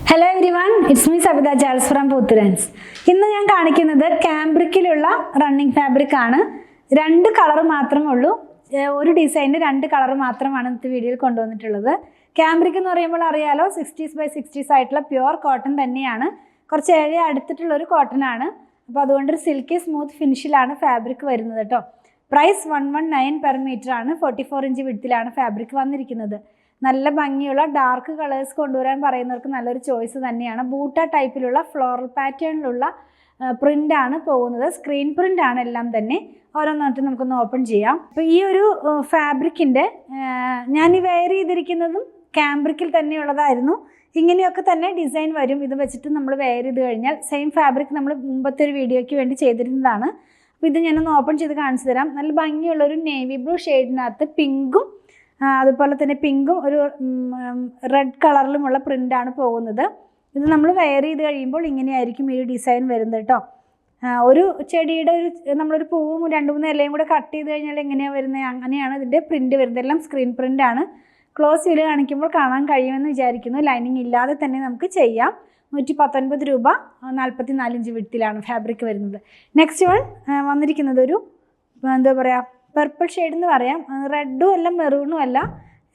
Hello everyone, it's me Sabita Charles from Puthrans. ഇന്ന് ഞാൻ കാണിക്കുന്നത് കാംബ്രിക്കിലുള്ള റണ്ണിങ് ഫാബ്രിക് ആണ്. രണ്ട് കളർ മാത്രമേ ഉള്ളൂ. ഒരു ഡിസൈനിന് രണ്ട് കളർ മാത്രമാണ് ഇന്നത്തെ വീഡിയോയിൽ കൊണ്ടുവന്നിട്ടുള്ളത്. കാംബ്രിക് എന്ന് പറയുമ്പോൾ അറിയാലോ 60s by 60s ആയിട്ടുള്ള പ്യുവർ കോട്ടൺ തന്നെയാണ്. കുറച്ച് ഏഴ് അടുത്തിട്ടുള്ള ഒരു കോട്ടൺ ആണ്. അപ്പോൾ അതുകൊണ്ട് ഒരു സിൽക്കി സ്മൂത്ത് ഫിനിഷിലാണ് ഫാബ്രിക് വരുന്നത് കേട്ടോ. പ്രൈസ് 119 per meter ആണ്. 44 ഇഞ്ച് വിഡ്ത്തിലാണ് ഫാബ്രിക് വന്നിരിക്കുന്നത്. നല്ല ഭംഗിയുള്ള ഡാർക്ക് കളേഴ്സ് കൊണ്ടുവരാൻ പറയുന്നവർക്ക് നല്ലൊരു ചോയ്സ് തന്നെയാണ്. ബൂട്ട ടൈപ്പിലുള്ള ഫ്ലോറൽ പാറ്റേണിലുള്ള പ്രിൻ്റാണ് പോകുന്നത്. സ്ക്രീൻ പ്രിൻ്റ് ആണ് എല്ലാം തന്നെ. ഓരോന്നായിട്ട് നമുക്കൊന്ന് ഓപ്പൺ ചെയ്യാം. അപ്പോൾ ഈ ഒരു ഫാബ്രിക്കിൻ്റെ ഞാൻ ഈ വെയർ ചെയ്തിരിക്കുന്നതും കാംബ്രിക്കിൽ തന്നെയുള്ളതായിരുന്നു. ഇങ്ങനെയൊക്കെ തന്നെ ഡിസൈൻ വരും. ഇത് വെച്ചിട്ട് നമ്മൾ വെയർ ചെയ്ത് കഴിഞ്ഞാൽ സെയിം ഫാബ്രിക് നമ്മൾ മുമ്പത്തെ ഒരു വീഡിയോയ്ക്ക് വേണ്ടി ചെയ്തിരുന്നതാണ്. അപ്പോൾ ഇത് ഞാനൊന്ന് ഓപ്പൺ ചെയ്ത് കാണിച്ചു തരാം. നല്ല ഭംഗിയുള്ളൊരു നേവി ബ്ലൂ ഷെയ്ഡിനകത്ത് പിങ്കും അതുപോലെ തന്നെ പിങ്കും ഒരു റെഡ് കളറിലുമുള്ള പ്രിൻ്റാണ് പോകുന്നത്. ഇത് നമ്മൾ വെയർ ചെയ്ത് കഴിയുമ്പോൾ ഇങ്ങനെയായിരിക്കും ഈ ഡിസൈൻ വരുന്നത് കേട്ടോ. ഒരു ചെടിയുടെ നമ്മളൊരു പൂവും 2-3 ഇലയും കൂടെ കട്ട് ചെയ്ത് കഴിഞ്ഞാൽ എങ്ങനെയാണ് വരുന്നത്, അങ്ങനെയാണ് ഇതിൻ്റെ പ്രിൻ്റ് വരുന്നത്. എല്ലാം സ്ക്രീൻ പ്രിൻ്റാണ്. ക്ലോസ് ചെയ്ത് കാണിക്കുമ്പോൾ കാണാൻ കഴിയുമെന്ന് വിചാരിക്കുന്നു. ലൈനിങ് ഇല്ലാതെ തന്നെ നമുക്ക് ചെയ്യാം. 119 രൂപ, 44 ഇഞ്ച് വിഡ്ത്തിലാണ് ഫാബ്രിക് വരുന്നത്. നെക്സ്റ്റ് വൺ വന്നിരിക്കുന്നത് ഒരു എന്താ പറയുക, പർപ്പിൾ ഷെയ്ഡ് എന്ന് പറയാം. റെഡും അല്ല മെറൂണും അല്ല.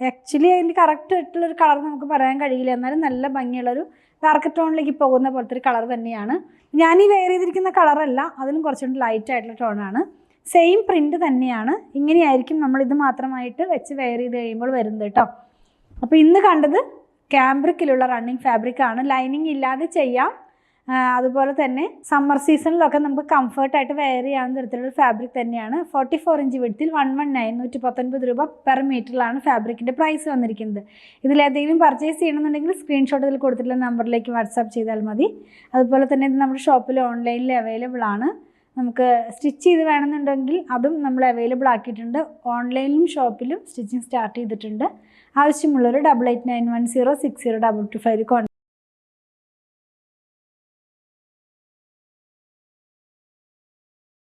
ആക്ച്വലി അതിൻ്റെ കറക്റ്റ് ആയിട്ടുള്ളൊരു കളർ നമുക്ക് പറയാൻ കഴിയില്ല. എന്നാലും നല്ല ഭംഗിയുള്ളൊരു ഡാർക്ക് ടോണിലേക്ക് പോകുന്ന പോലത്തെ ഒരു കളർ തന്നെയാണ്. ഞാൻ ഈ വെയർ ചെയ്തിരിക്കുന്ന കളറല്ല, അതിലും കുറച്ചുകൂടി ലൈറ്റ് ആയിട്ടുള്ള ടോണാണ്. സെയിം പ്രിൻ്റ് തന്നെയാണ്. ഇങ്ങനെയായിരിക്കും നമ്മളിത് മാത്രമായിട്ട് വെച്ച് വെയർ ചെയ്ത് കഴിയുമ്പോൾ വരുന്നത് കേട്ടോ. അപ്പോൾ ഇന്ന് കണ്ടത് കാംബ്രിക്കിലുള്ള റണ്ണിങ് ഫാബ്രിക്കാണ്. ലൈനിങ് ഇല്ലാതെ ചെയ്യാം. അതുപോലെ തന്നെ സമ്മർ സീസണിലൊക്കെ നമുക്ക് കംഫർട്ടായിട്ട് വെയർ ചെയ്യാവുന്ന തരത്തിലുള്ള ഫാബ്രിക് തന്നെയാണ്. 44 ഇഞ്ച് വിഡ്ത്തിൽ 119 119 രൂപ പെർ മീറ്ററിലാണ് ഫാബ്രിക്കിൻ്റെ പ്രൈസ് വന്നിരിക്കുന്നത്. ഇതിലേതെങ്കിലും പർച്ചേസ് ചെയ്യണമെന്നുണ്ടെങ്കിൽ സ്ക്രീൻഷോട്ട് ഇതിൽ കൊടുത്തിട്ടുള്ള നമ്പറിലേക്ക് വാട്സാപ്പ് ചെയ്താൽ മതി. അതുപോലെ തന്നെ ഇത് നമ്മുടെ ഷോപ്പിൽ ഓൺലൈനിൽ അവൈലബിൾ ആണ്. നമുക്ക് സ്റ്റിച്ച് ചെയ്ത് വേണമെന്നുണ്ടെങ്കിൽ അതും നമ്മൾ അവൈലബിൾ ആക്കിയിട്ടുണ്ട്. ഓൺലൈനിലും ഷോപ്പിലും സ്റ്റിച്ചിങ് സ്റ്റാർട്ട് ചെയ്തിട്ടുണ്ട്. ആവശ്യമുള്ളൊരു 8891060225